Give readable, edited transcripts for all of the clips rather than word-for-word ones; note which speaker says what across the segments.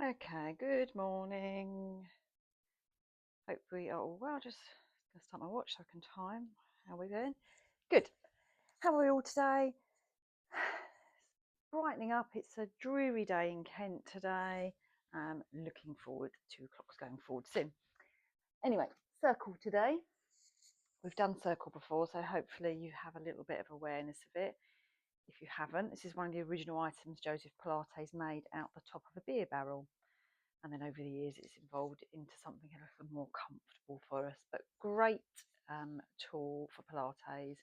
Speaker 1: Okay, good morning. Hope we are all well. Just gonna start my watch so I can time. How are we doing? Good. How are we all today? Brightening up. It's a dreary day in Kent today. Looking forward. 2 o'clock's going forward soon. Anyway, circle today. We've done circle before, so hopefully you have a little bit of awareness of it. If you haven't, this is one of the original items Joseph Pilates made out the top of a beer barrel. And then over the years it's evolved into something a little more comfortable for us, but great tool for Pilates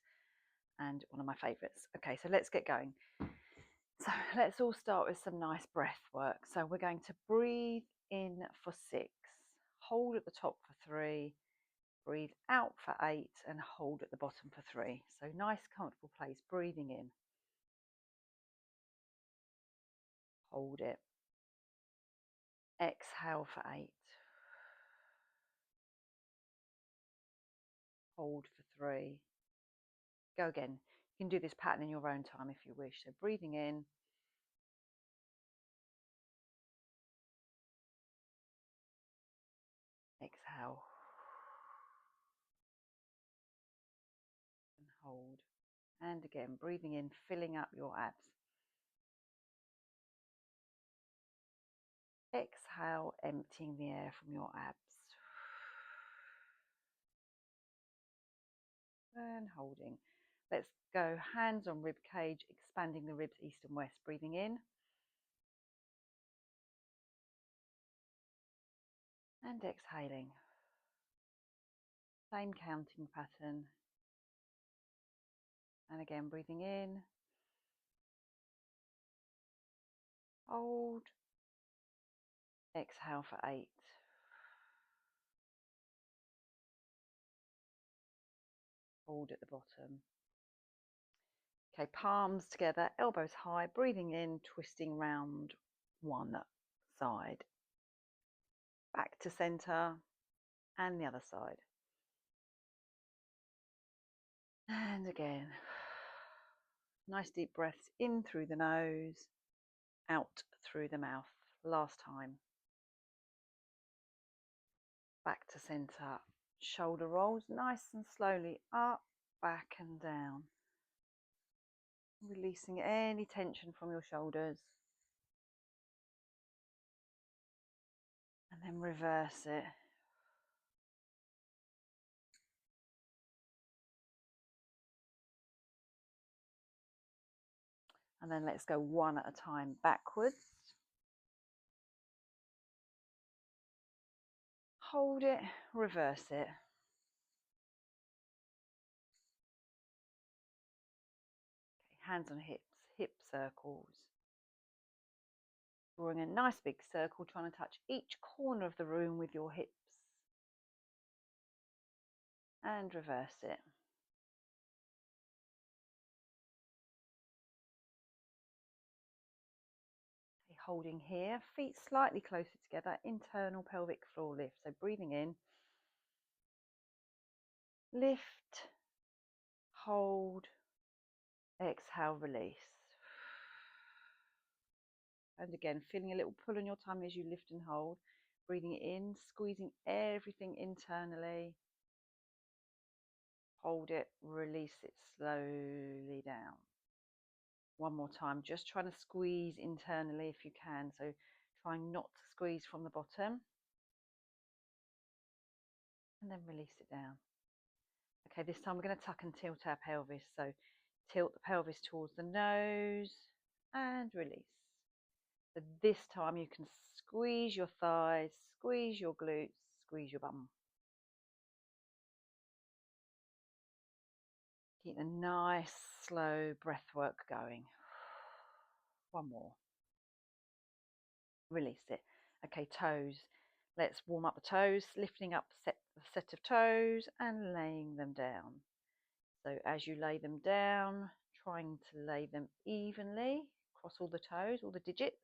Speaker 1: and one of my favourites. Okay, so let's get going. So let's all start with some nice breath work. So we're going to breathe in for 6, hold at the top for 3, breathe out for 8 and hold at the bottom for 3. So nice comfortable place, breathing in, hold it, exhale for 8, hold for 3. Go again. You can do this pattern in your own time if you wish. So breathing in, exhale, and hold. And again, breathing in, filling up your abs. Exhale, emptying the air from your abs. And holding. Let's go hands on rib cage, expanding the ribs east and west. Breathing in. And exhaling. Same counting pattern. And again, breathing in. Hold. Exhale for 8. Hold at the bottom. Okay, palms together, elbows high, breathing in, twisting round one side. Back to center and the other side. And again, nice deep breaths in through the nose, out through the mouth. Last time. Back to center. Shoulder rolls nice and slowly up, back and down. Releasing any tension from your shoulders. And then reverse it. And then let's go one at a time backwards. Hold it, reverse it. Okay, hands on hips, hip circles. Drawing a nice big circle, trying to touch each corner of the room with your hips. And reverse it. Okay, holding here, feet slightly closer together, internal pelvic floor lift. So breathing in, lift, hold, exhale, release. And again, feeling a little pull on your tummy as you lift and hold. Breathing in, squeezing everything internally. Hold it, release it slowly down. One more time, just trying to squeeze internally if you can. So trying not to squeeze from the bottom. And then release it down. Okay, this time we're going to tuck and tilt our pelvis. So tilt the pelvis towards the nose and release. So this time you can squeeze your thighs, squeeze your glutes, squeeze your bum. Keep a nice slow breath work going. One more. Release it. Okay, toes. Let's warm up the toes, lifting up the set of toes and laying them down. So as you lay them down, trying to lay them evenly across all the toes, all the digits.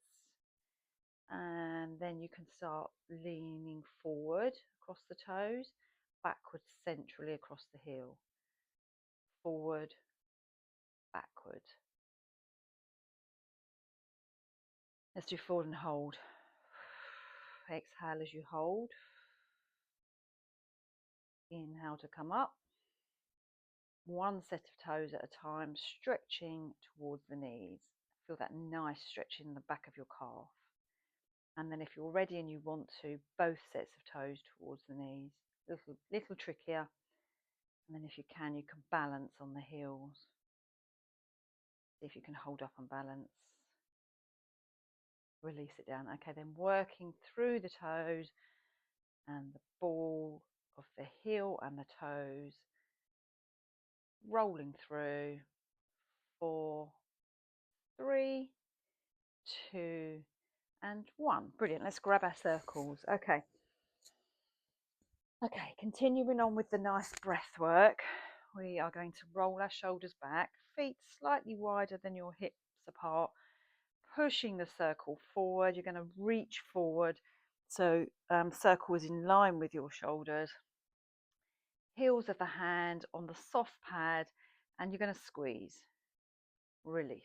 Speaker 1: And then you can start leaning forward across the toes, backwards centrally across the heel. Forward, backward. Let's do forward and hold. Exhale as you hold. Inhale to come up. One set of toes at a time, stretching towards the knees. Feel that nice stretch in the back of your calf. And then if you're ready and you want to, both sets of toes towards the knees. Little trickier. And then if you can balance on the heels. See if you can hold up and balance. Release it down. Okay, then working through the toes and the ball of the heel and the toes. Rolling through. 4, 3, 2, and 1. Brilliant. Let's grab our circles. Okay, continuing on with the nice breath work. We are going to roll our shoulders back, feet slightly wider than your hips apart, pushing the circle forward. You're going to reach forward so circle is in line with your shoulders. Heels of the hand on the soft pad, and you're going to squeeze. Release.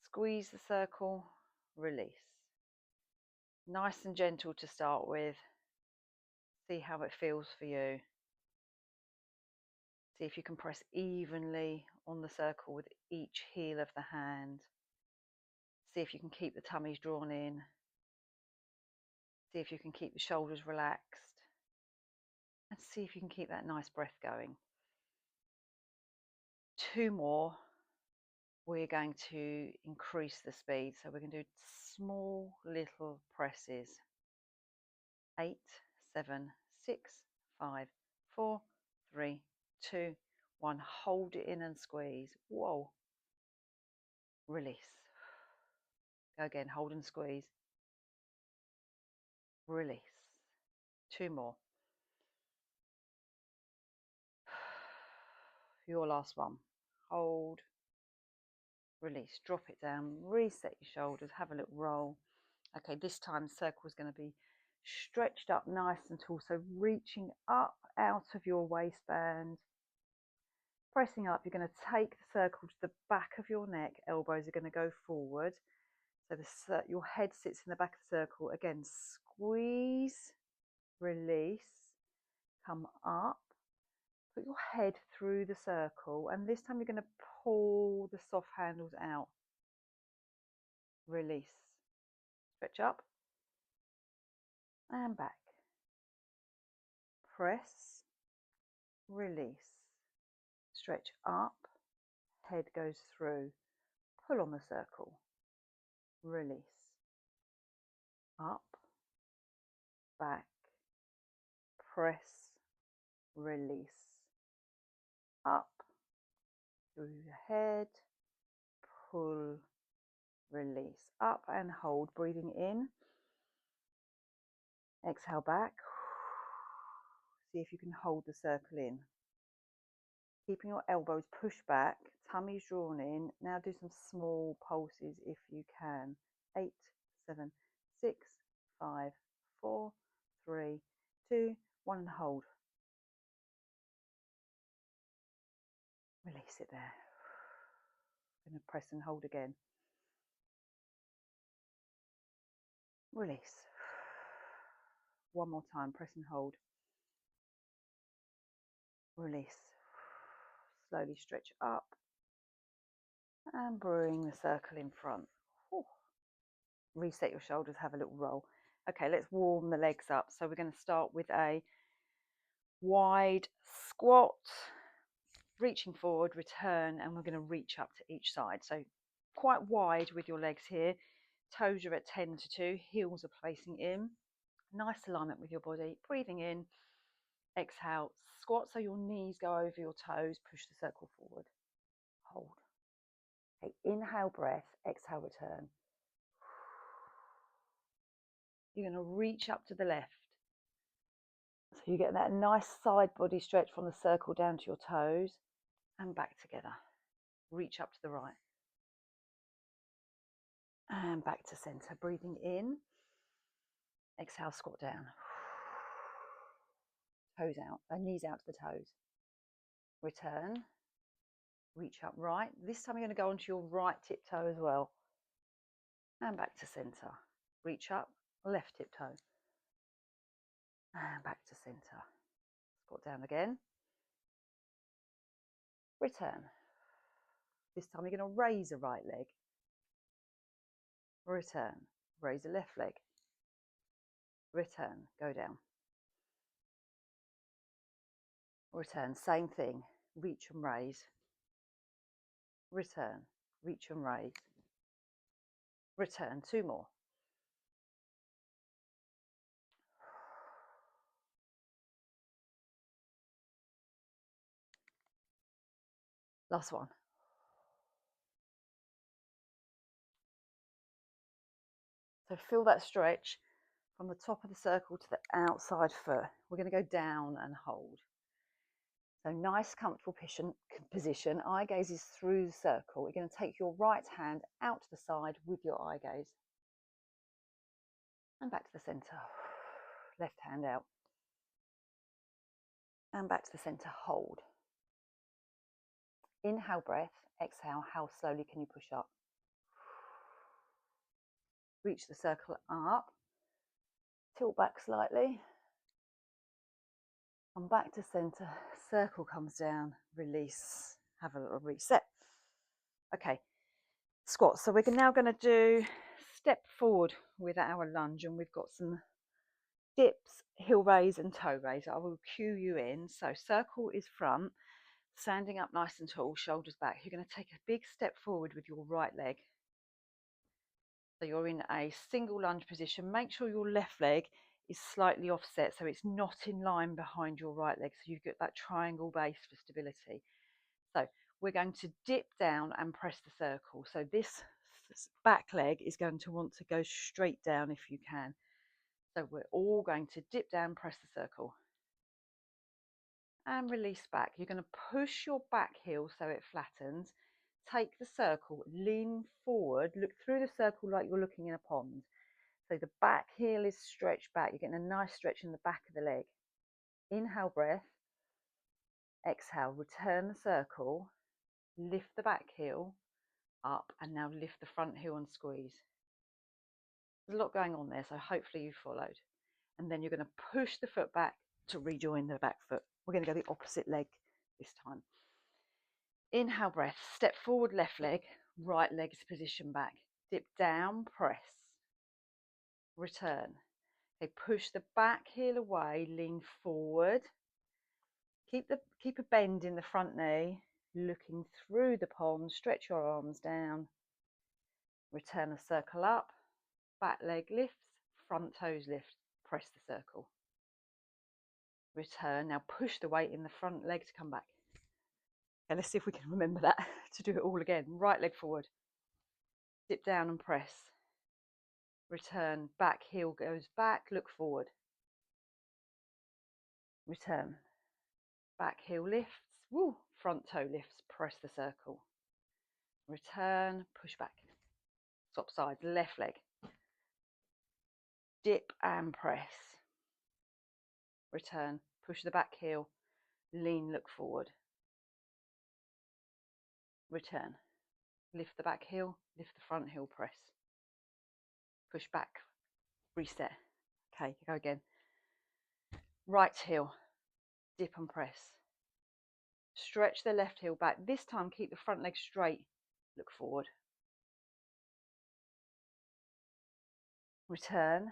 Speaker 1: Squeeze the circle. Release. Nice and gentle to start with. See how it feels for you. See if you can press evenly on the circle with each heel of the hand. See if you can keep the tummies drawn in. See if you can keep the shoulders relaxed. And see if you can keep that nice breath going. 2 more. We're going to increase the speed. So we're going to do small little presses. 8, 7, 6, 5, 4, 3, 2, 1. Hold it in and squeeze. Whoa. Release. Go again. Hold and squeeze. Release. 2 more. Your last one. Hold. Release. Drop it down. Reset your shoulders. Have a little roll. Okay, this time the circle is going to be stretched up nice and tall. So reaching up out of your waistband. Pressing up, you're going to take the circle to the back of your neck. Elbows are going to go forward. So your head sits in the back of the circle. Again, squeeze, release, come up. Put your head through the circle, and this time you're going to pull the soft handles out. Release. Stretch up and back. Press, release. Stretch up, head goes through. Pull on the circle. Release. Up, back, press, release. Up, through the head, pull, release. Up and hold, breathing in. Exhale back. See if you can hold the circle in. Keeping your elbows pushed back, tummies drawn in. Now do some small pulses if you can. 8, 7, 6, 5, 4, 3, 2, 1, and hold. Release it there. I'm going to press and hold again. Release. One more time, press and hold. Release. Slowly stretch up and bring the circle in front. Whew. Reset your shoulders, have a little roll. Okay, let's warm the legs up. So we're going to start with a wide squat, reaching forward, return, and we're going to reach up to each side. So quite wide with your legs here. Toes are at 10 to 2, heels are placing in. Nice alignment with your body. Breathing in, exhale, squat so your knees go over your toes, push the circle forward. Hold. Okay, inhale, breath, exhale, return. You're going to reach up to the left. So you get that nice side body stretch from the circle down to your toes and back together. Reach up to the right. And back to center. Breathing in. Exhale, squat down. Toes out, knees out to the toes. Return. Reach up right. This time you're going to go onto your right tiptoe as well. And back to center. Reach up, left hip toe, and back to centre. Squat down again. Return. This time you're going to raise a right leg. Return. Raise a left leg. Return. Go down. Return. Same thing. Reach and raise. Return. Reach and raise. Return. 2 more. Last one. So feel that stretch from the top of the circle to the outside foot. We're going to go down and hold. So nice, comfortable position. Eye gaze is through the circle. You're going to take your right hand out to the side with your eye gaze. And back to the centre. Left hand out. And back to the centre. Hold. Inhale, breath. Exhale. How slowly can you push up? Reach the circle up. Tilt back slightly. Come back to centre. Circle comes down. Release. Have a little reset. Okay. Squat. So we're now going to do step forward with our lunge, and we've got some dips, heel raise and toe raise. I will cue you in. So circle is front, standing up nice and tall, shoulders back. You're going to take a big step forward with your right leg. So you're in a single lunge position. Make sure your left leg is slightly offset so it's not in line behind your right leg, so you get that triangle base for stability. So we're going to dip down and press the circle. So this back leg is going to want to go straight down if you can. So we're all going to dip down, press the circle. And release back. You're going to push your back heel so it flattens. Take the circle, lean forward, look through the circle like you're looking in a pond. So the back heel is stretched back. You're getting a nice stretch in the back of the leg. Inhale, breath. Exhale, return the circle. Lift the back heel up and now lift the front heel and squeeze. There's a lot going on there, so hopefully you followed. And then you're going to push the foot back to rejoin the back foot. We're going to go the opposite leg this time. Inhale, breath. Step forward, left leg. Right leg is positioned back. Dip down, press. Return. Okay, push the back heel away, lean forward. Keep a bend in the front knee, looking through the palm, stretch your arms down. Return the circle up, back leg lifts, front toes lift, press the circle. Return, now push the weight in the front leg to come back. Okay, let's see if we can remember that to do it all again. Right leg forward, dip down and press. Return, back heel goes back, look forward. Return, back heel lifts, woo, front toe lifts, press the circle. Return, push back. Swap sides, left leg. Dip and press. Return, push the back heel, lean, look forward. Return, lift the back heel, lift the front heel, press. Push back, reset. Okay, go again. Right heel, dip and press. Stretch the left heel back. This time keep the front leg straight, look forward. Return.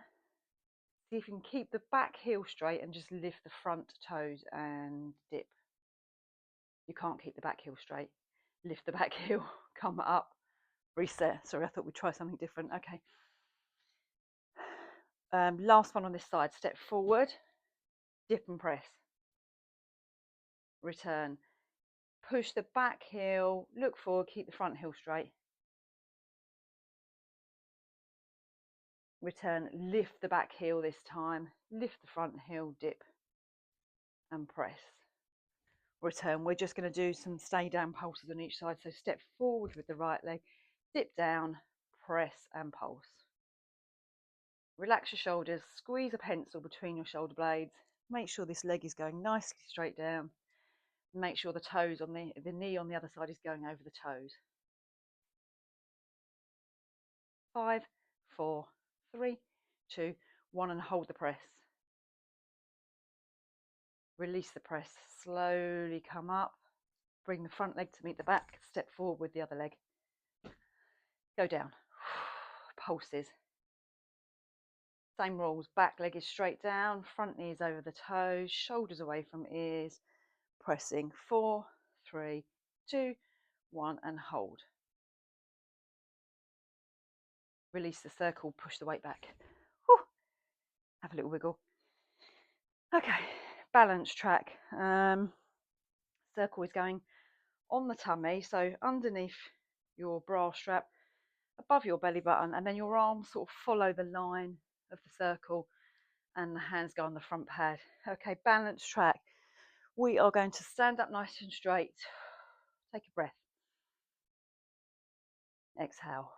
Speaker 1: See if you can keep the back heel straight and just lift the front toes and dip. You can't keep the back heel straight. Lift the back heel, come up, reset. Sorry, I thought we'd try something different. Okay. Last one on this side. Step forward, dip and press. Return. Push the back heel, look forward, keep the front heel straight. Return, lift the back heel this time, lift the front heel, dip and press. Return, we're just going to do some stay down pulses on each side. So step forward with the right leg, dip down, press and pulse. Relax your shoulders, squeeze a pencil between your shoulder blades. Make sure this leg is going nicely straight down. Make sure the toes on the knee on the other side is going over the toes. 5, 4, 3, 2, 1, and hold the press. Release the press, slowly come up, bring the front leg to meet the back, step forward with the other leg. Go down, pulses. Same rules, back leg is straight down, front knee is over the toes, shoulders away from ears, pressing 4, 3, 2, 1, and hold. Release the circle, push the weight back. Whew. Have a little wiggle. Okay, balance track. Circle is going on the tummy, so underneath your bra strap, above your belly button, and then your arms sort of follow the line of the circle and the hands go on the front pad. Okay, balance track. We are going to stand up nice and straight. Take a breath. Exhale.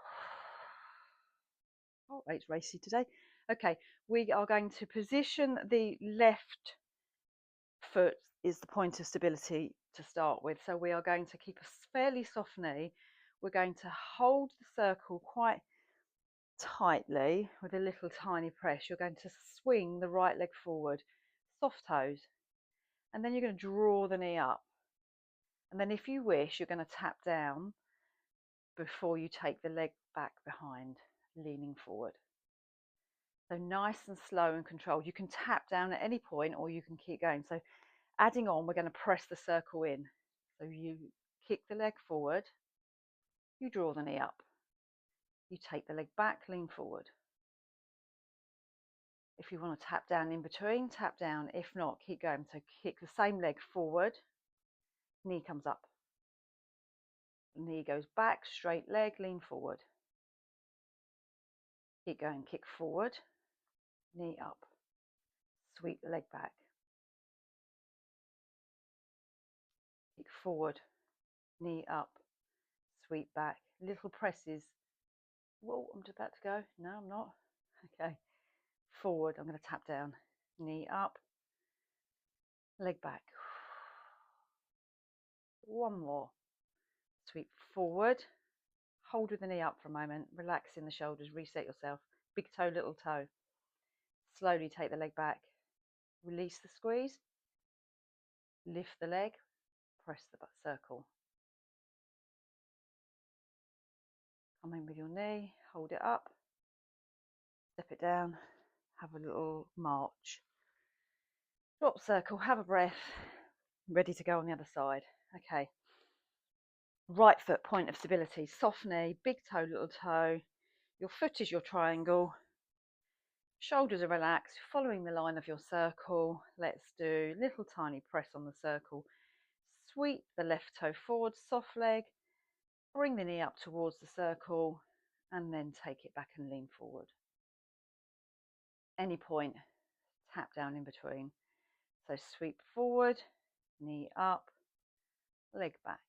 Speaker 1: Oh, it's racy today. Okay, we are going to position the left foot is the point of stability to start with. So we are going to keep a fairly soft knee. We're going to hold the circle quite tightly with a little tiny press. You're going to swing the right leg forward, soft toes, and then you're going to draw the knee up. And then if you wish, you're going to tap down before you take the leg back behind, leaning forward. So nice and slow and controlled. You can tap down at any point or you can keep going. So adding on, we're going to press the circle in. So you kick the leg forward, you draw the knee up, you take the leg back, lean forward. If you want to tap down in between, tap down. If not, keep going. So kick the same leg forward, knee comes up, knee goes back, straight leg, lean forward. Keep going, kick forward, knee up, sweep the leg back, kick forward, knee up, sweep back, little presses. Whoa, I'm just about to go. No, I'm not. Okay, forward, I'm going to tap down, knee up, leg back. One more. Sweep forward, hold with the knee up for a moment, relax in the shoulders, reset yourself. Big toe, little toe. Slowly take the leg back, release the squeeze, lift the leg, press the circle. Come in with your knee, hold it up, step it down, have a little march. Drop circle, have a breath, ready to go on the other side. Okay. Right foot, point of stability, soft knee, big toe, little toe. Your foot is your triangle. Shoulders are relaxed, following the line of your circle. Let's do little tiny press on the circle. Sweep the left toe forward, soft leg. Bring the knee up towards the circle and then take it back and lean forward. Any point, tap down in between. So sweep forward, knee up, leg back.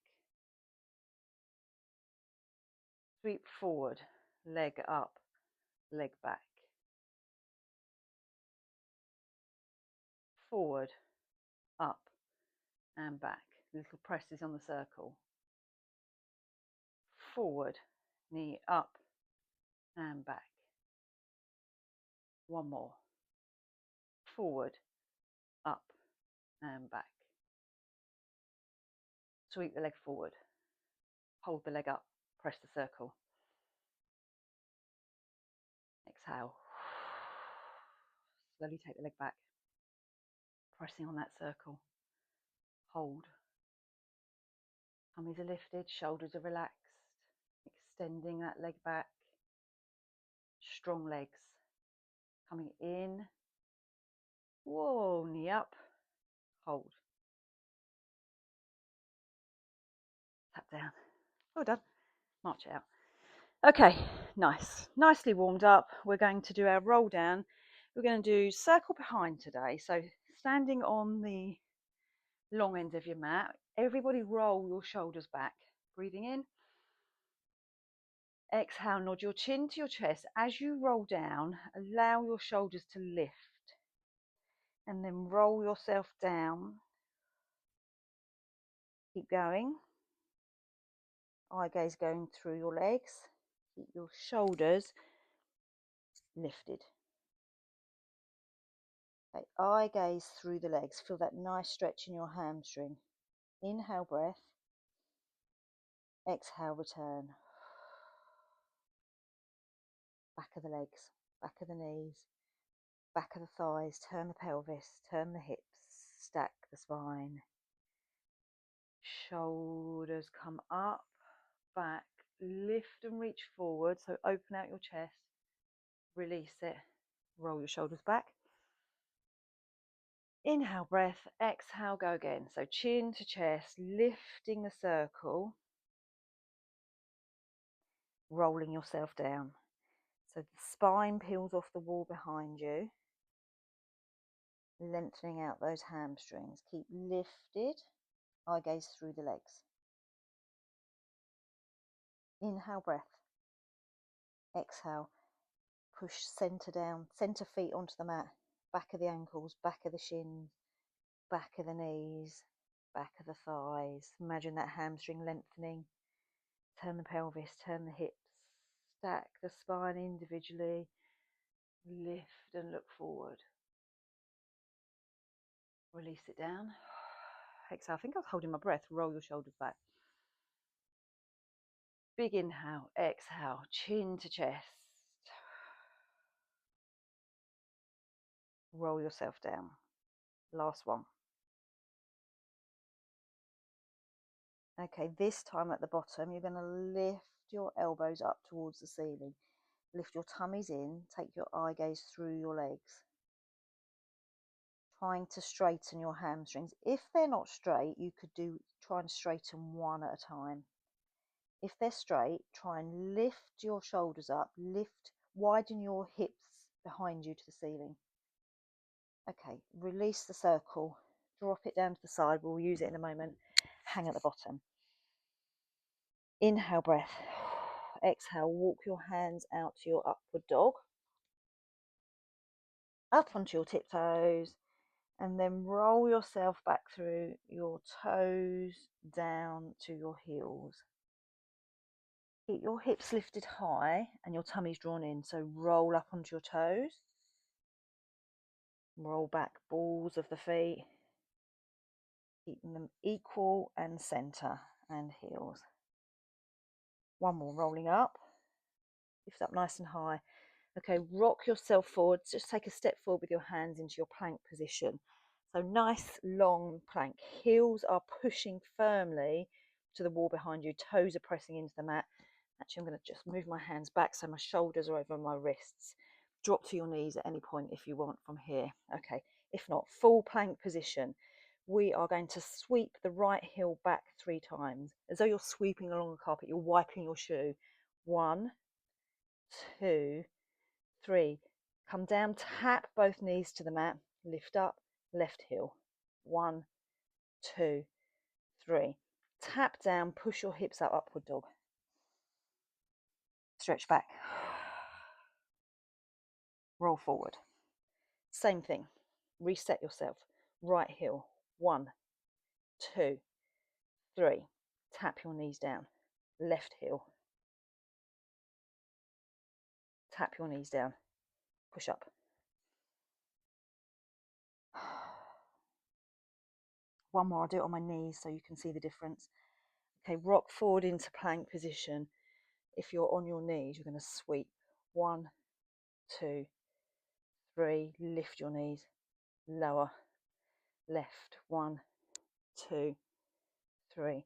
Speaker 1: Sweep forward, leg up, leg back. Forward, up and back. Little presses on the circle. Forward, knee up and back. One more. Forward, up and back. Sweep the leg forward. Hold the leg up. Press the circle. Exhale. Slowly take the leg back. Pressing on that circle. Hold. Tummies are lifted. Shoulders are relaxed. Extending that leg back. Strong legs. Coming in. Whoa, knee up. Hold. Tap down. Well done. March it out. Okay, nice. Nicely warmed up. We're going to do our roll down. We're going to do circle behind today. So standing on the long end of your mat, everybody roll your shoulders back. Breathing in. Exhale, nod your chin to your chest. As you roll down, allow your shoulders to lift. And then roll yourself down. Keep going. Eye gaze going through your legs. Keep your shoulders lifted. Okay, eye gaze through the legs. Feel that nice stretch in your hamstring. Inhale, breath. Exhale, return. Back of the legs, back of the knees, back of the thighs. Turn the pelvis, turn the hips, stack the spine. Shoulders come up, back, lift and reach forward. So open out your chest, release it, roll your shoulders back. Inhale, breath, exhale, go again. So chin to chest, lifting the circle, rolling yourself down. So the spine peels off the wall behind you, lengthening out those hamstrings. Keep lifted, eye gaze through the legs. Inhale, breath. Exhale, push center down, center feet onto the mat, back of the ankles, back of the shins, back of the knees, back of the thighs. Imagine that hamstring lengthening. Turn the pelvis, turn the hips, stack the spine individually, lift and look forward. Release it down. Exhale. I think I was holding my breath. Roll your shoulders back. Big inhale, exhale, chin to chest. Roll yourself down. Last one. Okay, this time at the bottom, you're going to lift your elbows up towards the ceiling. Lift your tummies in, take your eye gaze through your legs. Trying to straighten your hamstrings. If they're not straight, you could try and straighten one at a time. If they're straight, try and lift your shoulders up, widen your hips behind you to the ceiling. Okay, release the circle, drop it down to the side. We'll use it in a moment. Hang at the bottom. Inhale, breath. Exhale, walk your hands out to your upward dog. Up onto your tiptoes, and then roll yourself back through your toes down to your heels. Keep your hips lifted high and your tummy's drawn in, so roll up onto your toes. Roll back balls of the feet, keeping them equal and center and heels. One more, rolling up. Lift up nice and high. Okay, rock yourself forward. Just take a step forward with your hands into your plank position. So nice long plank. Heels are pushing firmly to the wall behind you. Toes are pressing into the mat. Actually, I'm going to just move my hands back so my shoulders are over my wrists. Drop to your knees at any point if you want from here. Okay, if not, full plank position. We are going to sweep the right heel back 3 times. As though you're sweeping along the carpet, you're wiping your shoe. 1, 2, 3. Come down, tap both knees to the mat, lift up, left heel. 1, 2, 3. Tap down, push your hips up, upward dog. Stretch back. Roll forward. Same thing. Reset yourself. Right heel. 1, 2, 3. Tap your knees down. Left heel. Tap your knees down. Push up. One more. I'll do it on my knees so you can see the difference. Okay, rock forward into plank position. If you're on your knees, you're going to sweep. 1, 2, 3. Lift your knees. Lower. Left. 1, 2, 3.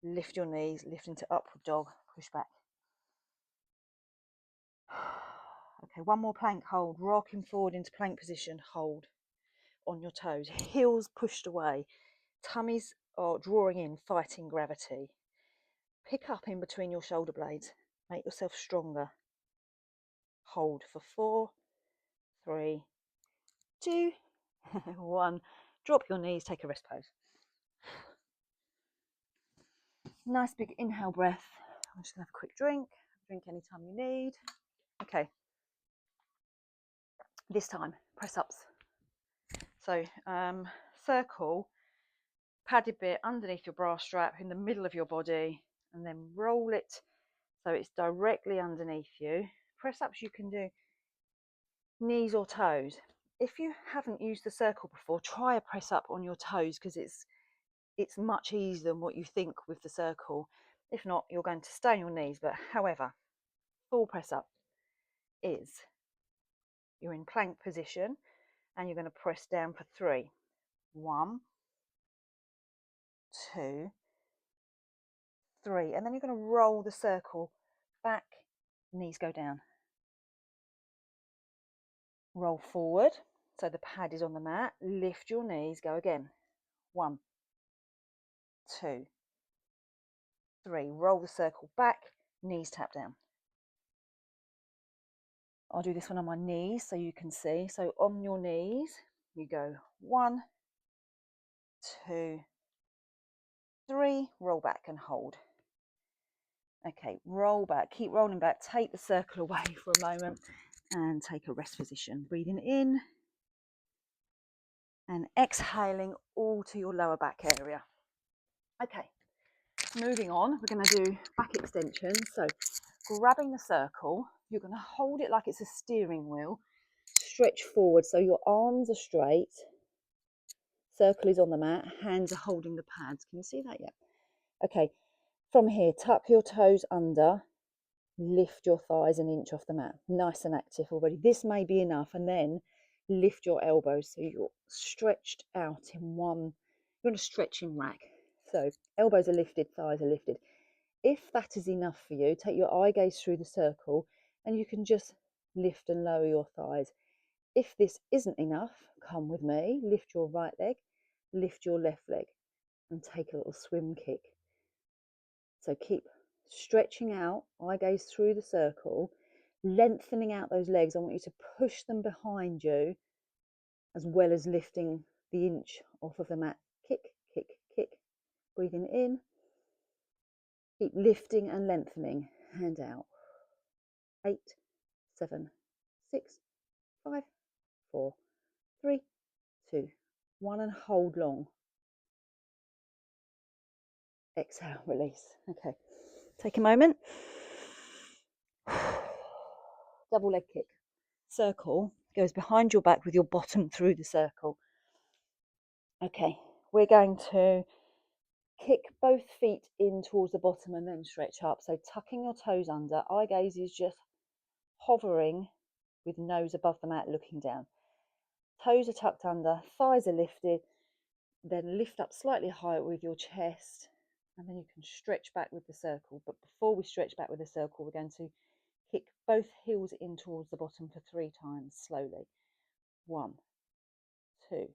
Speaker 1: Lift your knees. Lift into upward dog. Push back. Okay, one more plank hold. Rocking forward into plank position. Hold on your toes. Heels pushed away. Tummies are drawing in, fighting gravity. Pick up in between your shoulder blades. Make yourself stronger. Hold for 4, 3, 2, 1. Drop your knees, take a rest pose. Nice big inhale breath. I'm just going to have a quick drink. Drink anytime you need. Okay. This time, press ups. So, circle, padded bit underneath your bra strap in the middle of your body, and then roll it so it's directly underneath you. Press ups you can do knees or toes. If you haven't used the circle before, try a press up on your toes, because it's much easier than what you think with the circle. If not, you're going to stay on your knees. But however, full press up is you're in plank position and you're going to press down for 3. 1, 2, 3. And then you're going to roll the circle back, knees go down. Roll forward, so the pad is on the mat. Lift your knees, go again. 1, 2, 3. Roll the circle back, knees tap down. I'll do this one on my knees so you can see. So on your knees, you go 1, 2, 3, roll back and hold. Okay, roll back, keep rolling back, take the circle away for a moment and take a rest position. Breathing in and exhaling all to your lower back area. Okay, moving on, we're going to do back extensions. So grabbing the circle, you're going to hold it like it's a steering wheel. Stretch forward so your arms are straight. Circle is on the mat, hands are holding the pads. Can you see that yet? Okay, from here, tuck your toes under, lift your thighs an inch off the mat. Nice and active already. This may be enough, and then lift your elbows so you're stretched out in one. You're on a stretching rack. So elbows are lifted, thighs are lifted. If that is enough for you, take your eye gaze through the circle and you can just lift and lower your thighs. If this isn't enough, come with me, lift your right leg, lift your left leg and take a little swim kick. So keep stretching out, eye gaze through the circle, lengthening out those legs. I want you to push them behind you as well as lifting the inch off of the mat. Kick, kick, kick. Breathing in. Keep lifting and lengthening. Hand out. 8, 7, 6, 5, 4, 3, 2, 1 and hold long. Exhale, release. Okay, take a moment. Double leg kick. Circle goes behind your back with your bottom through the circle. Okay, we're going to kick both feet in towards the bottom and then stretch up. So tucking your toes under, eye gaze is just hovering with nose above the mat looking down. Toes are tucked under, thighs are lifted, then lift up slightly higher with your chest and then you can stretch back with the circle. But before we stretch back with the circle, we're going to kick both heels in towards the bottom for 3 times slowly. 1, 2,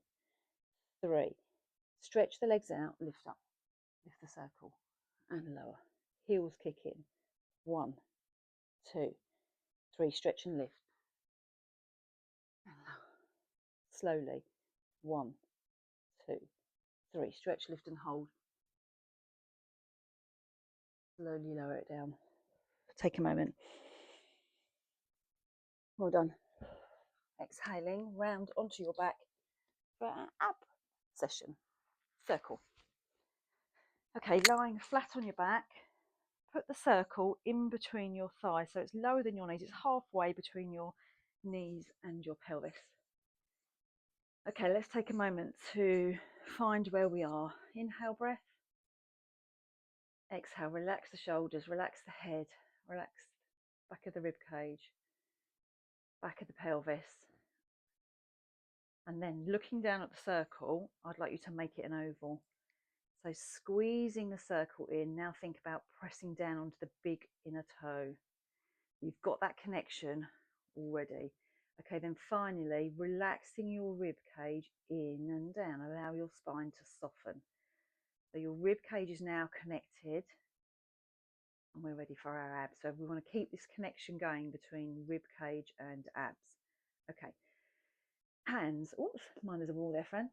Speaker 1: 3. Stretch the legs out, lift up, lift the circle and lower. Heels kick in. 1, 2, 3. Stretch and lift. And lower. Slowly. 1, 2, 3. Stretch, lift and hold. Slowly lower it down. Take a moment. Well done. Exhaling, round onto your back for an ab session. Circle. Okay, lying flat on your back, put the circle in between your thighs so it's lower than your knees. It's halfway between your knees and your pelvis. Okay, let's take a moment to find where we are. Inhale, breath. Exhale, relax the shoulders, relax the head, relax back of the rib cage, back of the pelvis. And then looking down at the circle, I'd like you to make it an oval. So squeezing the circle in, now think about pressing down onto the big inner toe. You've got that connection already. Okay, then finally, relaxing your rib cage in and down. Allow your spine to soften. So your rib cage is now connected and we're ready for our abs. So we want to keep this connection going between rib cage and abs. Okay, hands, oops, mine is a wall there, friend.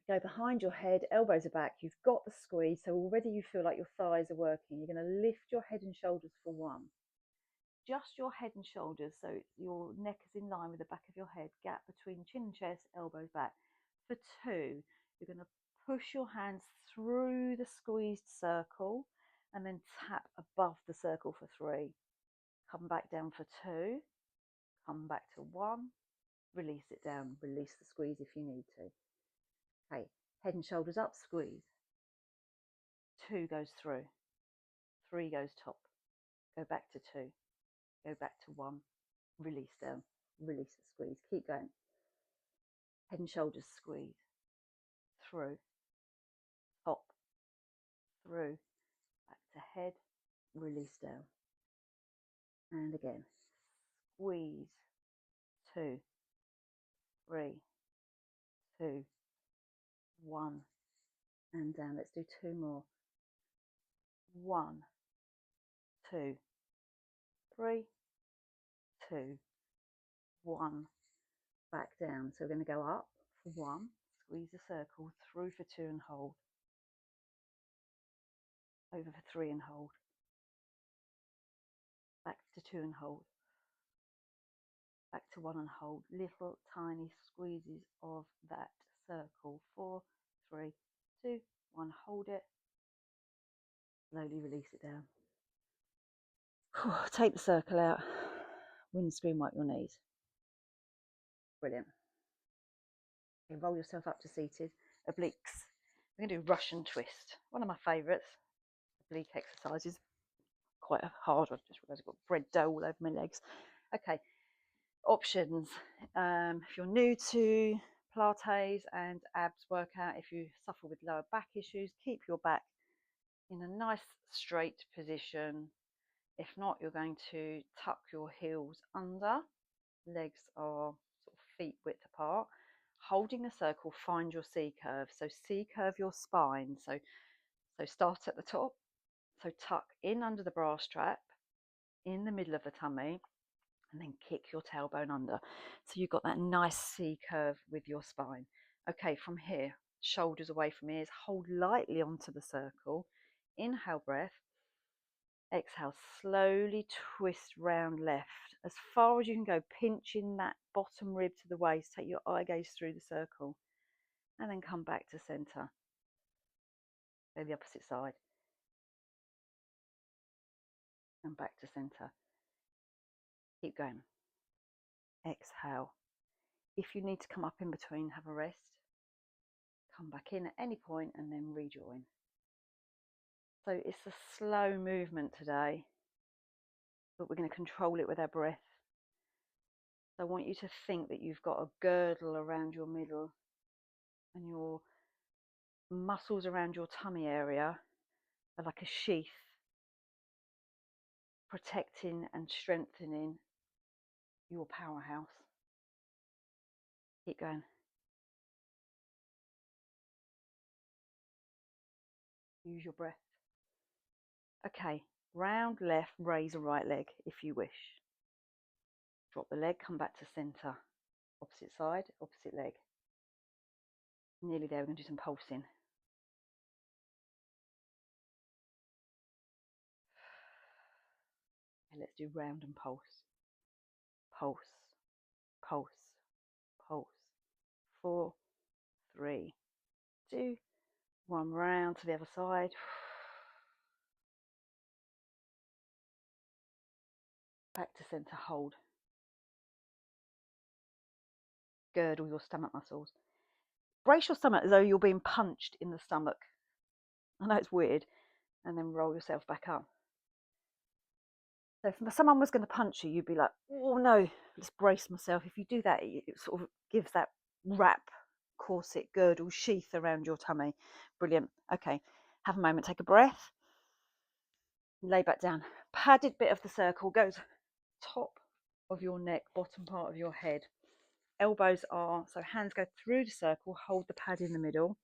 Speaker 1: Go behind your head, elbows are back. You've got the squeeze, so already you feel like your thighs are working. You're going to lift your head and shoulders for 1. Just your head and shoulders, so your neck is in line with the back of your head. Gap between chin and chest, elbows back. For 2, you're going to push your hands through the squeezed circle and then tap above the circle for 3. Come back down for 2. Come back to 1. release it down, release the squeeze if you need to. Okay, head and shoulders up, squeeze. 2 goes through, 3 goes top, go back to 2, go back to 1, release down, release the squeeze, keep going. Head and shoulders squeeze, through, top, through, back to head, release down. And again, squeeze, 2, 3, 2, 1, and down. Let's do 2 more. 1, 2, 3, 2, 1, back down. So we're going to go up for 1, squeeze the circle, through for 2 and hold, over for 3 and hold, back to 2 and hold, back to 1 and hold. Little tiny squeezes of that circle. 4, 3, 2, 1, hold it, slowly release it down. Take the circle out, windscreen wipe your knees. Brilliant. Okay, roll yourself up to seated, obliques. We're going to do Russian twist, one of my favourites. Oblique exercises, quite hard. I just realised I've got bread dough all over my legs. Okay, options. If you're new to Pilates and abs workout, if you suffer with lower back issues, keep your back in a nice straight position. If not, you're going to tuck your heels under, legs are sort of feet width apart, holding the circle, find your C curve. So C curve your spine. So start at the top, so tuck in under the bra strap, in the middle of the tummy, and then kick your tailbone under. So you've got that nice C curve with your spine. Okay, from here, shoulders away from ears, hold lightly onto the circle, inhale breath, exhale, slowly twist round left as far as you can go, pinching that bottom rib to the waist, take your eye gaze through the circle, and then come back to center. Go the opposite side, and back to center. Keep going. Exhale. If you need to come up in between, have a rest. Come back in at any point and then rejoin. So it's a slow movement today, but we're going to control it with our breath. So I want you to think that you've got a girdle around your middle and your muscles around your tummy area are like a sheath, protecting and strengthening your powerhouse. Keep going. Use your breath. Okay, round left, raise a right leg if you wish. Drop the leg, come back to center. Opposite side, opposite leg. Nearly there, we're going to do some pulsing. Okay, let's do round and pulse. Pulse, pulse, pulse. 4, 3, 2, 1, round to the other side. Back to center, hold. Girdle your stomach muscles. Brace your stomach as though you're being punched in the stomach. I know it's weird. And then roll yourself back up. So if someone was going to punch you, you'd be like, oh no, let's brace myself. If you do that, it sort of gives that wrap, corset, girdle, sheath around your tummy. Brilliant. Okay, have a moment, take a breath. Lay back down. Padded bit of the circle goes top of your neck, bottom part of your head. Elbows are, so hands go through the circle, hold the pad in the middle.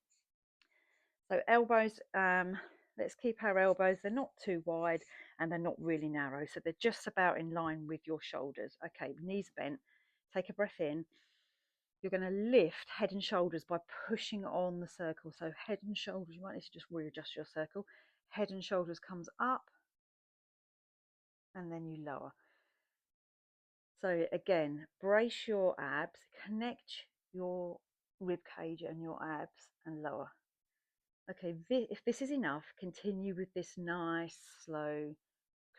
Speaker 1: So elbows, let's keep our elbows, they're not too wide and they're not really narrow, so they're just about in line with your shoulders. Okay, knees bent, take a breath in. You're going to lift head and shoulders by pushing on the circle. So head and shoulders, you might need to just readjust your circle. Head and shoulders comes up and then you lower. So again, brace your abs, connect your rib cage and your abs and lower. Okay, if this is enough, continue with this nice, slow,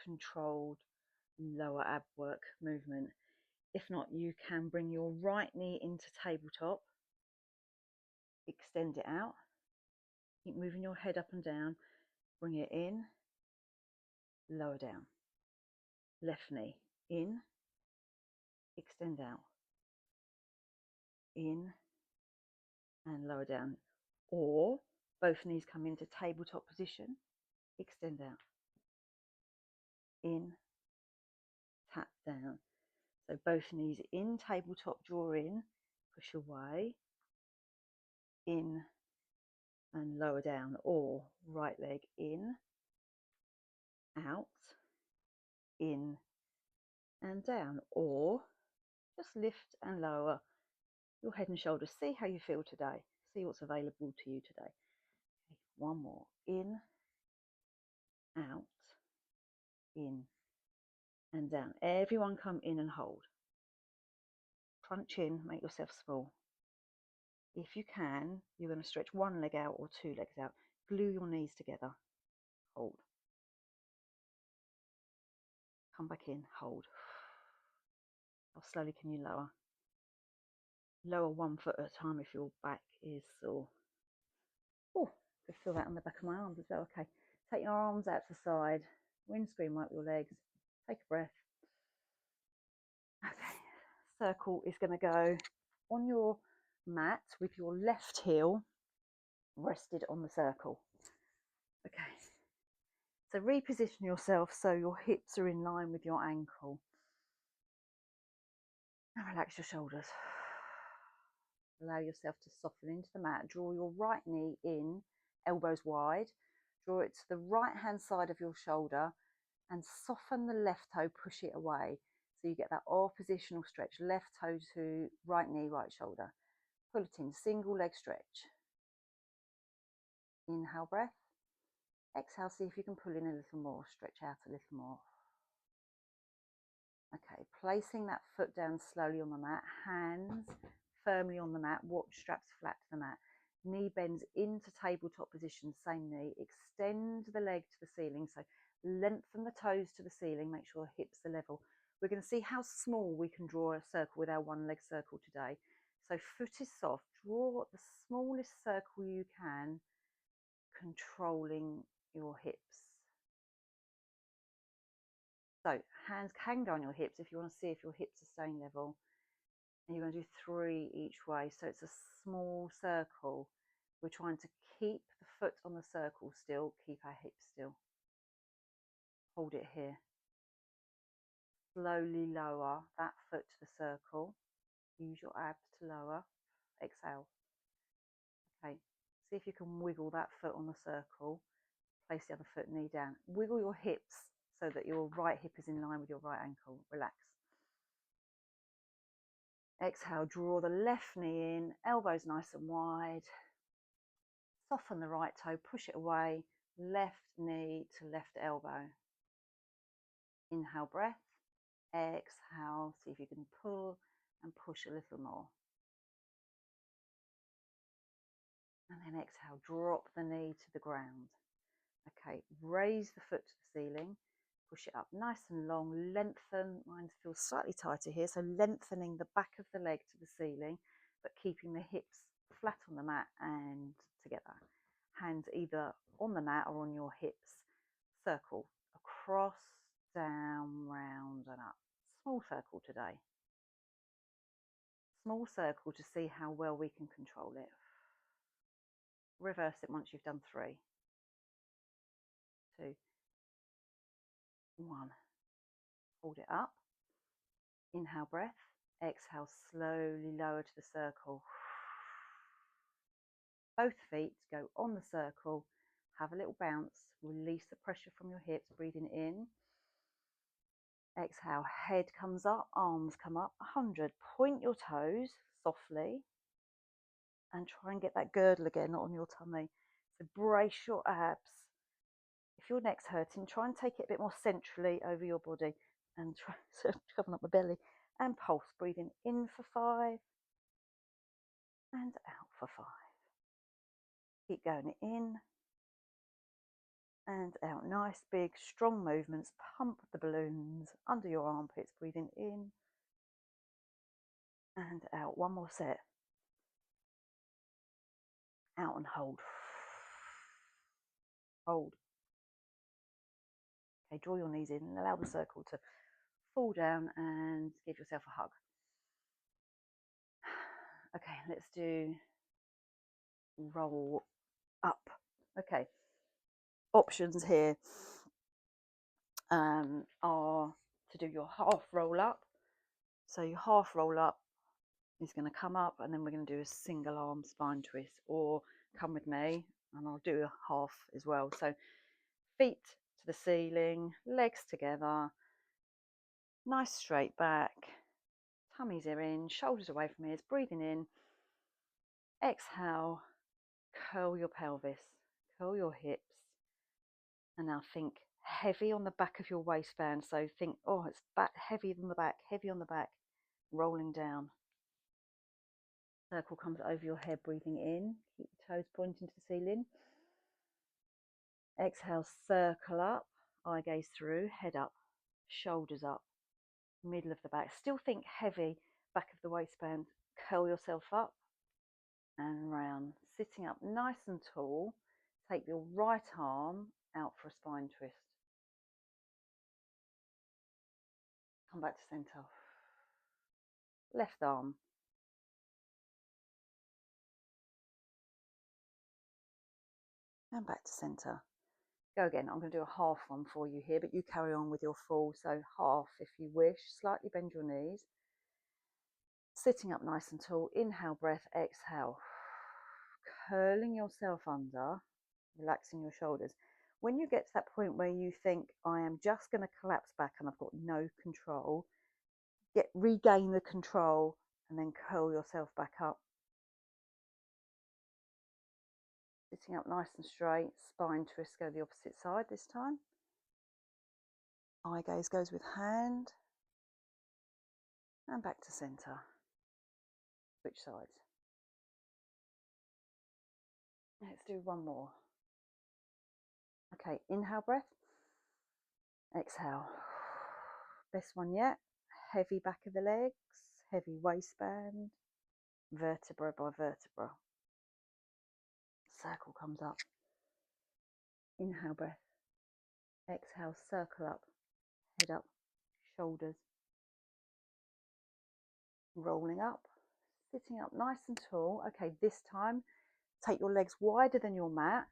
Speaker 1: controlled lower ab work movement. If not, you can bring your right knee into tabletop, extend it out, keep moving your head up and down, bring it in, lower down, left knee in, extend out, in and lower down, or both knees come into tabletop position, extend out, in, tap down. So both knees in tabletop, draw in, push away, in and lower down, or right leg in, out, in and down, or just lift and lower your head and shoulders. See how you feel today. See what's available to you today. Okay, one more. In, out, in and down. Everyone come in and hold. Crunch in, make yourself small. If you can, you're going to stretch one leg out or two legs out. Glue your knees together. Hold. Come back in, hold. How slowly can you lower? Lower 1 foot at a time if your back is sore. Oh, I feel that on the back of my arms as well. Okay, take your arms out to the side. Windscreen wipe your legs. Take a breath. Okay, circle is going to go on your mat with your left heel rested on the circle. Okay, so reposition yourself so your hips are in line with your ankle. And relax your shoulders. Allow yourself to soften into the mat. Draw your right knee in, elbows wide. Draw it to the right hand side of your shoulder and soften the left toe, push it away. So you get that oppositional stretch, left toe to right knee, right shoulder. Pull it in, single leg stretch. Inhale, breath. Exhale, see if you can pull in a little more, stretch out a little more. Okay, placing that foot down slowly on the mat, hands firmly on the mat, watch straps flat to the mat. Knee bends into tabletop position, same knee. Extend the leg to the ceiling, so lengthen the toes to the ceiling, make sure the hips are level. We're going to see how small we can draw a circle with our one leg circle today. So foot is soft, draw the smallest circle you can, controlling your hips. So hands can go on your hips if you want to see if your hips are staying level. And you're going to do 3 each way. So it's a small circle. We're trying to keep the foot on the circle still, keep our hips still. Hold it here. Slowly lower that foot to the circle. Use your abs to lower. Exhale. Okay, see if you can wiggle that foot on the circle. Place the other foot, knee down. Wiggle your hips so that your right hip is in line with your right ankle. Relax. Exhale, draw the left knee in, elbows nice and wide. Soften the right toe, push it away, left knee to left elbow. Inhale, breath. Exhale, see if you can pull and push a little more. And then exhale, drop the knee to the ground. Okay, raise the foot to the ceiling, push it up nice and long, lengthen. Mine feels slightly tighter here, so lengthening the back of the leg to the ceiling, but keeping the hips flat on the mat and together. Hands either on the mat or on your hips. Circle across, down, round and up. Small circle today. Small circle to see how well we can control it. Reverse it once you've done 3, 2, 1. Hold it up. Inhale, breath. Exhale, slowly lower to the circle. Both feet go on the circle. Have a little bounce. Release the pressure from your hips. Breathing in. Exhale, head comes up, arms come up. 100. Point your toes softly. And try and get that girdle again, not on your tummy. So brace your abs. If your neck's hurting, try and take it a bit more centrally over your body. And try to cover up the belly. And pulse, breathing in for 5 and out for 5. Keep going in and out. Nice, big, strong movements. Pump the balloons under your armpits, breathing in and out. One more set. Out and hold. Hold. Okay, draw your knees in and allow the circle to fall down and give yourself a hug. Okay, let's do roll up. Okay, options here are to do your half roll up. So your half roll up is going to come up, and then we're going to do a single arm spine twist, or come with me and I'll do a half as well. So feet to the ceiling, legs together, nice straight back, tummies are in, shoulders away from ears, breathing in, exhale, curl your pelvis, curl your hips, and now think heavy on the back of your waistband. So think, oh, it's back, heavy on the back, heavy on the back, rolling down. Circle comes over your head, breathing in, keep your toes pointing to the ceiling. Exhale, circle up, eye gaze through, head up, shoulders up, middle of the back. Still think heavy, back of the waistband, curl yourself up and round. Sitting up nice and tall, take your right arm out for a spine twist. Come back to center. Left arm. And back to center. Go again. I'm going to do a half one for you here, but you carry on with your full. So half if you wish. Slightly bend your knees. Sitting up nice and tall. Inhale, breath, exhale. Curling yourself under, relaxing your shoulders. When you get to that point where you think, I am just going to collapse back and I've got no control, regain the control and then curl yourself back up. Sitting up nice and straight, spine twist, go the opposite side this time. Eye gaze goes with hand and back to center. Switch sides. Let's do one more. Okay, inhale breath, exhale. Best one yet. Heavy back of the legs, heavy waistband, vertebra by vertebra. Circle comes up. Inhale breath, exhale, circle up, head up, shoulders. Rolling up, sitting up nice and tall. Okay, this time take your legs wider than your mat,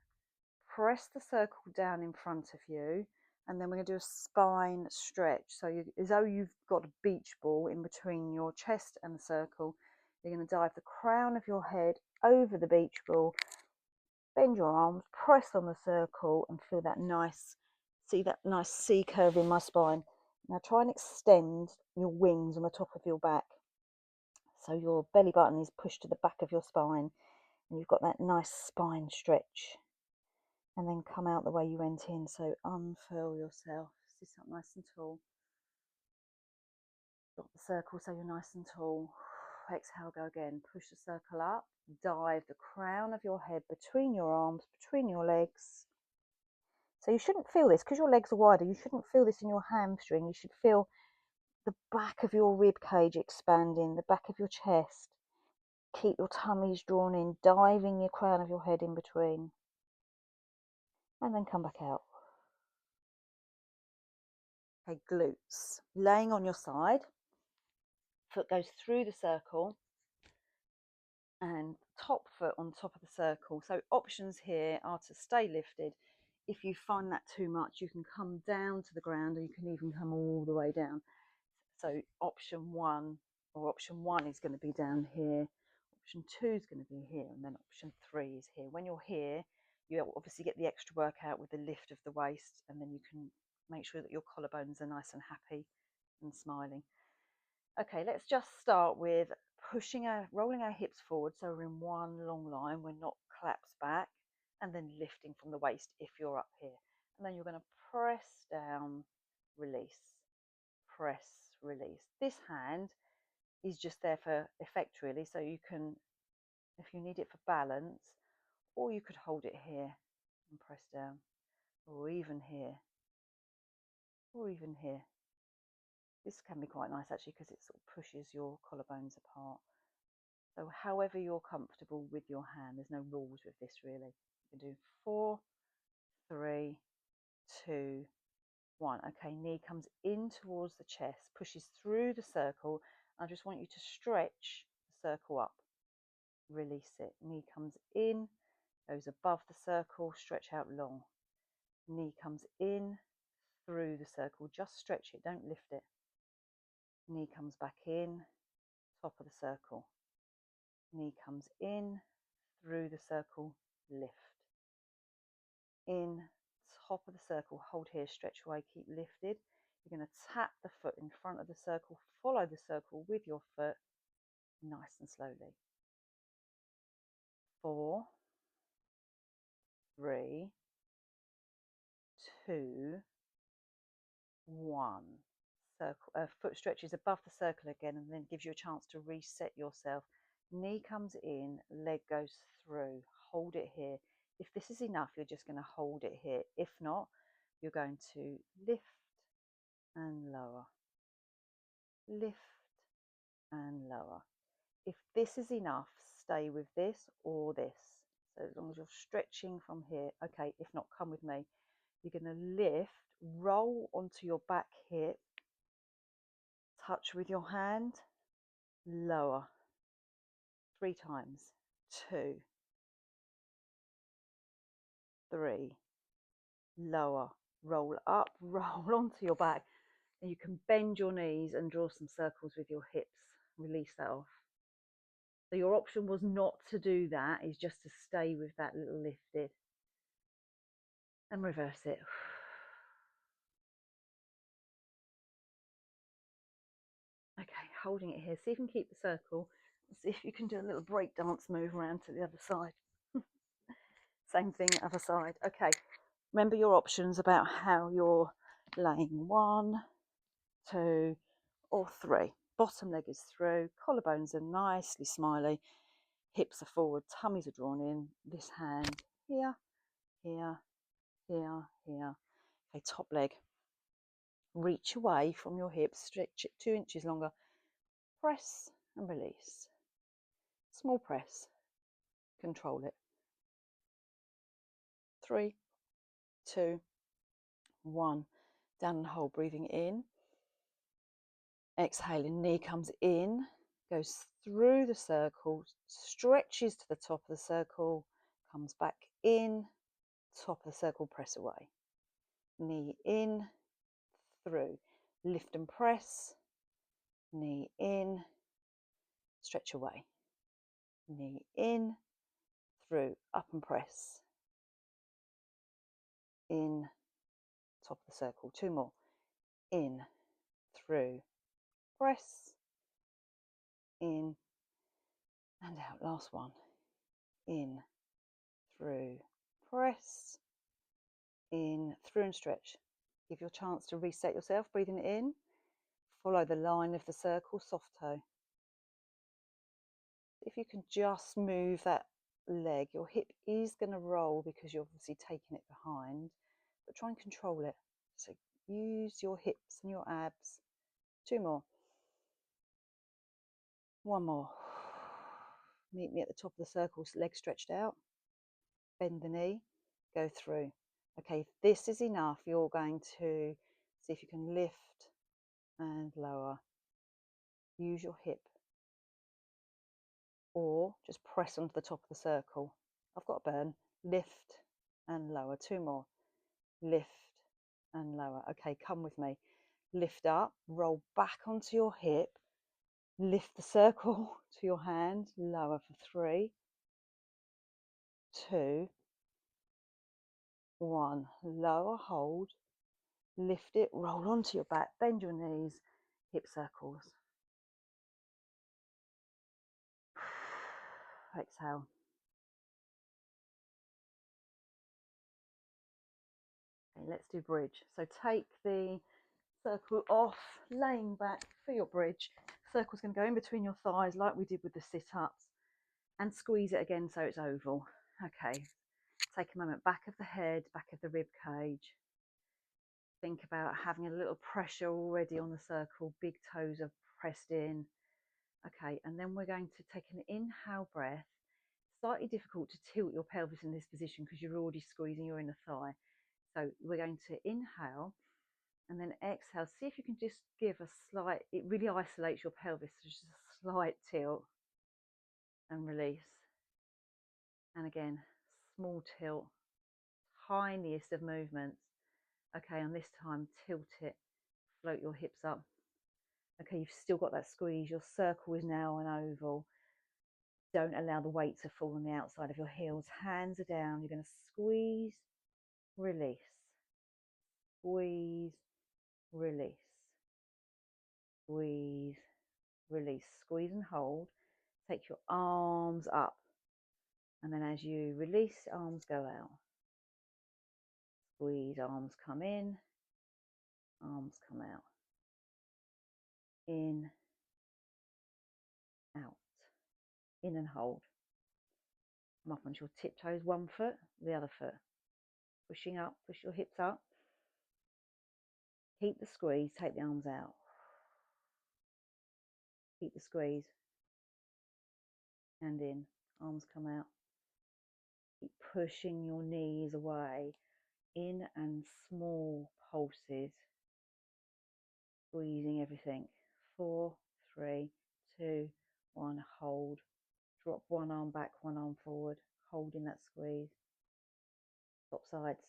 Speaker 1: press the circle down in front of you, and then we're going to do a spine stretch. So as though you've got a beach ball in between your chest and the circle, you're going to dive the crown of your head over the beach ball, bend your arms, press on the circle and feel that nice, see that nice C curve in my spine. Now try and extend your wings on the top of your back. So your belly button is pushed to the back of your spine and you've got that nice spine stretch. And then come out the way you went in. So unfurl yourself, sit up nice and tall. Drop the circle so you're nice and tall. Exhale, go again. Push the circle up, dive the crown of your head between your arms, between your legs. So you shouldn't feel this, because your legs are wider, you shouldn't feel this in your hamstring. You should feel the back of your rib cage expanding, the back of your chest. Keep your tummies drawn in, diving your crown of your head in between. And then come back out. Okay, glutes. Laying on your side. Foot goes through the circle and top foot on top of the circle. So options here are to stay lifted. If you find that too much, you can come down to the ground, or you can even come all the way down. So option one is going to be down here. Option 2 is going to be here, and then option 3 is here. When you're here, you obviously get the extra workout with the lift of the waist, and then you can make sure that your collarbones are nice and happy and smiling. Okay, let's just start with rolling our hips forward so we're in one long line, we're not collapsed back, and then lifting from the waist if you're up here. And then you're going to press down, release, press, release. This hand is just there for effect really, so you can, if you need it for balance, or you could hold it here and press down, or even here, or even here, This can be quite nice actually because it sort of pushes your collarbones apart. So however you're comfortable with your hand, there's no rules with this really. You can do 4, 3, 2, 1. Okay, knee comes in towards the chest, pushes through the circle. I just want you to stretch the circle up. Release it. Knee comes in, goes above the circle, stretch out long. Knee comes in through the circle, just stretch it, don't lift it. Knee comes back in, top of the circle. Knee comes in, through the circle, lift. In, top of the circle, hold here, stretch away, keep lifted. You're going to tap the foot in front of the circle, follow the circle with your foot, nice and slowly. 4, 3, 2, 1. Circle, foot stretches above the circle again and then gives you a chance to reset yourself. Knee comes in, leg goes through, hold it here. If this is enough, you're just going to hold it here. If not, you're going to lift and lower, lift and lower. If this is enough, stay with this or this. So as long as you're stretching from here, okay, if not, come with me. You're going to lift, roll onto your back hip, touch with your hand, lower. 3 times. 2, 3, lower. Roll up, roll onto your back. And you can bend your knees and draw some circles with your hips. Release that off. So your option was not to do that, is just to stay with that little lifted. And reverse it. Okay, holding it here. See if you can keep the circle. See if you can do a little break dance move around to the other side. Same thing, other side. Okay, remember your options about how you're laying. 1, 2, or 3. Bottom leg is through, collarbones are nicely smiley, hips are forward, tummies are drawn in. This hand here, here, here, here. Okay, top leg. Reach away from your hips, stretch it 2 inches longer. Press and release. Small press. Control it. 3, 2, 1. Down and hold, breathing in. Exhaling, knee comes in, goes through the circle, stretches to the top of the circle, comes back in, top of the circle, press away. Knee in, through, lift and press, knee in, stretch away. Knee in, through, up and press, in, top of the circle. 2 more. In, through, press, in, and out. Last one. In, through, press, in, through and stretch. Give your chance to reset yourself, breathing in. Follow the line of the circle, soft toe. If you can just move that leg, your hip is going to roll because you're obviously taking it behind, but try and control it. So use your hips and your abs. 2 more. 1 more. Meet me at the top of the circle, leg stretched out. Bend the knee, go through. Okay, if this is enough, you're going to see if you can lift and lower. Use your hip. Or just press onto the top of the circle. I've got a burn. Lift and lower. 2 more. Lift and lower. Okay, come with me. Lift up, roll back onto your hip. Lift the circle to your hand. Lower for 3, 2, 1. Lower, hold. Lift it, roll onto your back. Bend your knees. Hip circles. Exhale. Okay, let's do bridge. So take the circle off, laying back for your bridge. Circle's going to go in between your thighs like we did with the sit-ups, and squeeze it again so it's oval. Okay, take a moment, back of the head, back of the rib cage. Think about having a little pressure already on the circle, big toes are pressed in. Okay, and then we're going to take an inhale breath. Slightly difficult to tilt your pelvis in this position because you're already squeezing your inner thigh. So we're going to inhale and then exhale. See if you can just give a slight, it really isolates your pelvis, so just a slight tilt and release. And again, small tilt, tiniest of movements. Okay, and this time tilt it, float your hips up. Okay, you've still got that squeeze. Your circle is now an oval. Don't allow the weight to fall on the outside of your heels. Hands are down. You're going to squeeze, release, squeeze, release, squeeze, release, squeeze and hold. Take your arms up. And then as you release, arms go out. Squeeze, arms come in, arms come out. In, out, in and hold. Come up onto your tiptoes, one foot, the other foot. Pushing up, push your hips up. Keep the squeeze, take the arms out. Keep the squeeze. And in, arms come out. Keep pushing your knees away. In and small pulses. Squeezing everything. 4, 3, 2, 1, hold. Drop one arm back, one arm forward. Holding that squeeze. Swap sides.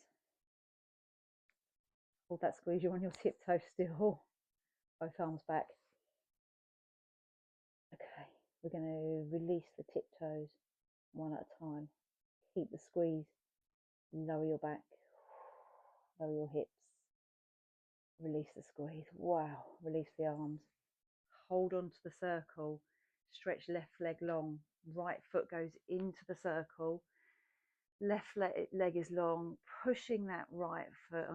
Speaker 1: Hold that squeeze, you're on your tiptoes still. Both arms back. Okay, we're going to release the tiptoes one at a time. Keep the squeeze. Lower your back. Lower your hips. Release the squeeze. Wow. Release the arms. Hold on to the circle. Stretch left leg long. Right foot goes into the circle. Left leg is long. Pushing that right foot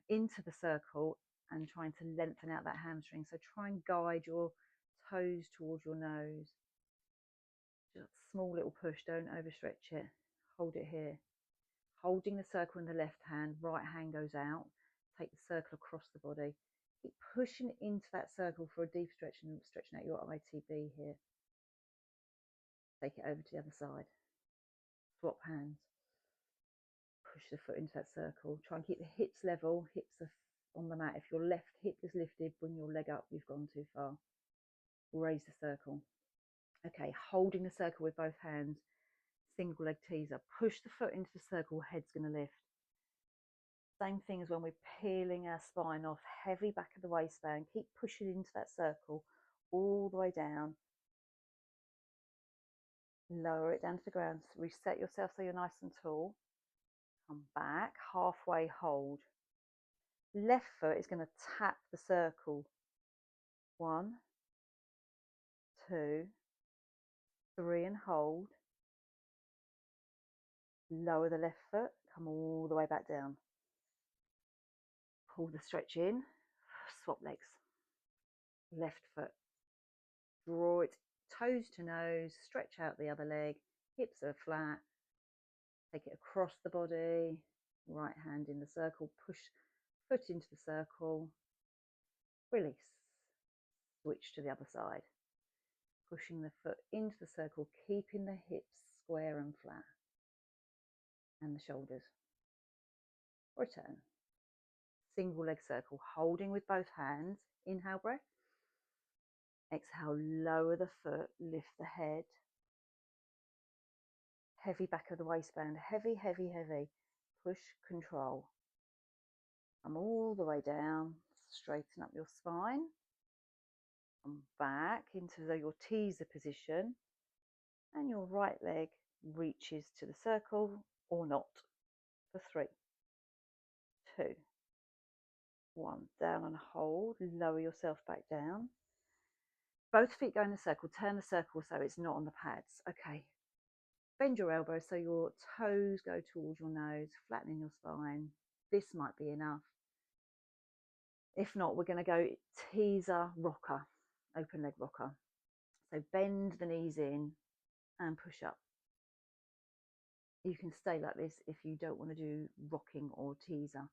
Speaker 1: into the circle and trying to lengthen out that hamstring. So try and guide your toes towards your nose. Just small little push. Don't overstretch it. Hold it here. Holding the circle in the left hand, right hand goes out. Take the circle across the body. Keep pushing into that circle for a deep stretch and stretching out your ITB here. Take it over to the other side. Swap hands. Push the foot into that circle. Try and keep the hips level. Hips are on the mat. If your left hip is lifted, bring your leg up. You've gone too far. Raise the circle. Okay, holding the circle with both hands. Single leg teaser. Push the foot into the circle. Head's going to lift. Same thing as when we're peeling our spine off, heavy back of the waistband. Keep pushing into that circle all the way down. Lower it down to the ground. Reset yourself so you're nice and tall. Come back, halfway hold. Left foot is going to tap the circle. 1, 2, 3 and hold. Lower the left foot, come all the way back down. Pull the stretch in, swap legs. Left foot, draw it toes to nose, stretch out the other leg, hips are flat, take it across the body, right hand in the circle, push foot into the circle, release, switch to the other side, pushing the foot into the circle, keeping the hips square and flat, and the shoulders. Return. Single leg circle, holding with both hands, inhale breath. Exhale, lower the foot, lift the head. Heavy back of the waistband, heavy, heavy, heavy. Push, control. Come all the way down, straighten up your spine. Come back into your teaser position. And your right leg reaches to the circle or not. For 3, 2, 1. Down and hold, lower yourself back down. Both feet go in the circle, turn the circle so it's not on the pads. Okay, bend your elbows so your toes go towards your nose, flattening your spine. This might be enough. If not, we're going to go teaser rocker, open leg rocker. So bend the knees in and push up. You can stay like this if you don't want to do rocking or teaser.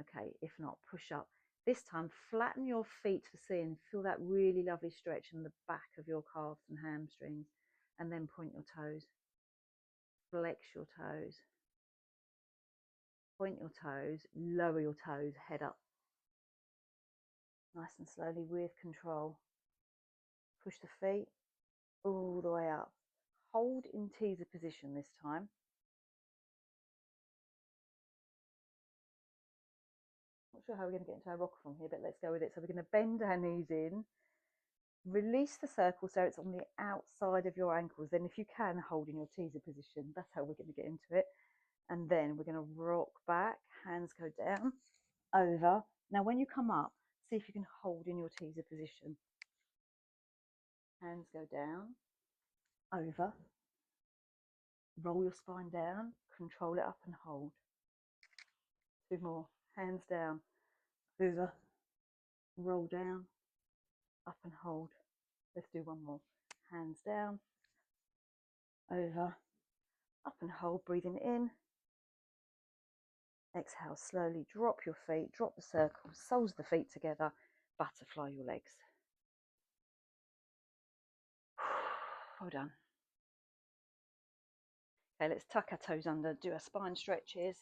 Speaker 1: Okay, if not, push up. This time, flatten your feet to see and feel that really lovely stretch in the back of your calves and hamstrings. And then point your toes. Flex your toes. Point your toes, lower your toes, head up. Nice and slowly with control. Push the feet all the way up. Hold in teaser position this time. Not sure how we're going to get into our rocker from here, but let's go with it. So we're going to bend our knees in. Release the circle so it's on the outside of your ankles. Then if you can, hold in your teaser position. That's how we're going to get into it. And then we're going to rock back. Hands go down, over. Now when you come up, see if you can hold in your teaser position. Hands go down, over. Roll your spine down, control it up and hold. 2 more. Hands down, over. Roll down, up and hold. Let's do 1 more. Hands down, over, up and hold. Breathing in. Exhale, slowly drop your feet, drop the circle, soles of the feet together, butterfly your legs. Well done. Okay, let's tuck our toes under, do our spine stretches.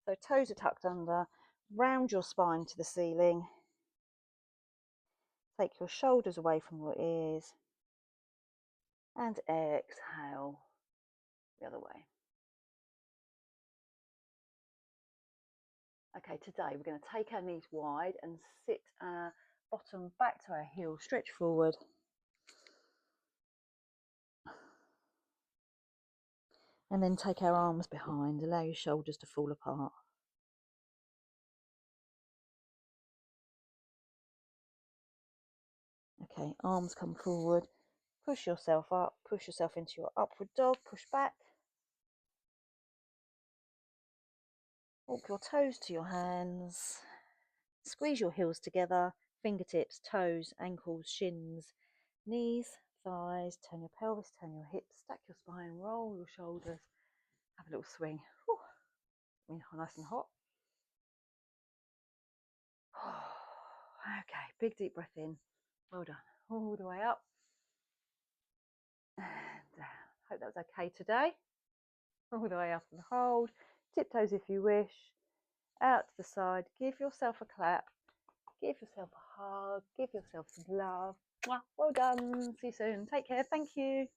Speaker 1: So toes are tucked under, round your spine to the ceiling. Take your shoulders away from your ears and exhale the other way. Okay, today we're going to take our knees wide and sit our bottom back to our heel, stretch forward. And then take our arms behind, allow your shoulders to fall apart. Okay, arms come forward, push yourself up, push yourself into your upward dog, push back. Walk your toes to your hands, squeeze your heels together, fingertips, toes, ankles, shins, knees, thighs, turn your pelvis, turn your hips, stack your spine, roll your shoulders, have a little swing. Whew. Nice and hot. Okay, big deep breath in. Well done. All the way up and down. Hope that was okay today. All the way up and hold. Tiptoes if you wish. Out to the side. Give yourself a clap. Give yourself a hug. Give yourself some love. Well done. See you soon. Take care. Thank you.